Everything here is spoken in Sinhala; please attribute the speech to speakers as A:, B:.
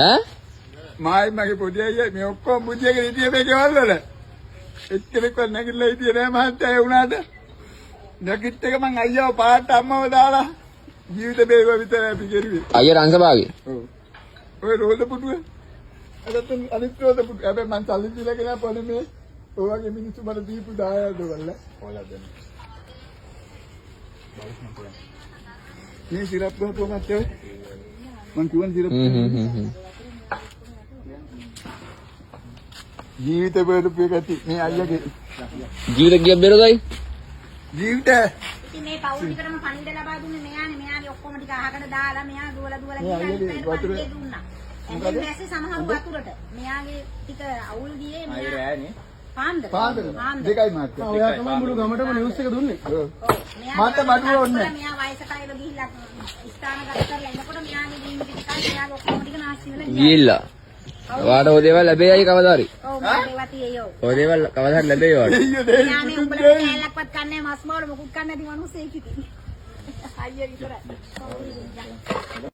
A: ඈ
B: මායි මගේ පොඩි අයියා මේ ඔක්කොම බුද්ධියක හිටියේ මේ ගෙවල් වල. එක්කෙනෙක්වත් නැගිටලා හිටියේ නෑ මහත්තයා ඒ වුණාට. නැගිට එක මං අයියාව පාට අම්මව දාලා ජීවිත බේරුව විතරයි අපි කෙරුවේ.
A: අයියා රංගපාගේ.
B: ඔව්. ඔය රෝද පුටුව. අදත් අනිත් රෝද පුටුව. හැබැයි මං සල්ලි දීලා ගෙන පොනේ මේ ඔය වගේ මිනිස්සු මට දීපු 10 දොල්ල. ඔයාලා දෙන්න. මේ සිරප් ගහපුවා මත්තේ. මං කියවන සිරප්. ජීවිත බේරුව එකති මේ අයියාගේ.
A: ජීවිත ගියක් බේරුවයි.
B: ජීවිත
C: ඉතින් මේ පවුල් ටිකටම පණිවිඩ ලබා දුන්නේ මෙයානේ. මෙයාගේ ඔක්කොම ටික අහකට දාලා මෙයා දුවලා ගිහින් දුන්නා. එතෙන් දැස්සේ සමහර වතුරට මෙයාගේ ටික අවුල් ගියේ මෙයා රෑනේ පාන්දර
B: දෙකයි මාත්.
D: ඔයා තමයි මුළු ගමටම නිවුස් එක දුන්නේ.
C: ඔව්
B: මාත් බඩුව ඕනේ.
C: මෙයා වයසට අයව ගිහිල්ලා ස්ථානගත කරලා එනකොට මෙයාගේ දීන් ටිකයි මෙයාගේ ඔක්කොම ටික නාස්ති වෙලා
A: ගිහිල්ලා. වාට ඔය දේවල් ලැබෙයි කවදා හරි.
C: ඔව් මට ඒවා තියෙයෝ.
A: ඔය දේවල් කවදා හරි ලැබෙයි වාට.
C: මෙයානේ උඹලා කෑල්ලක්වත් කන්නේ මස් මාළු මොකුත් කන්නේ නැති මිනිස්සෙක් ඉතින්. අයියා විතරයි.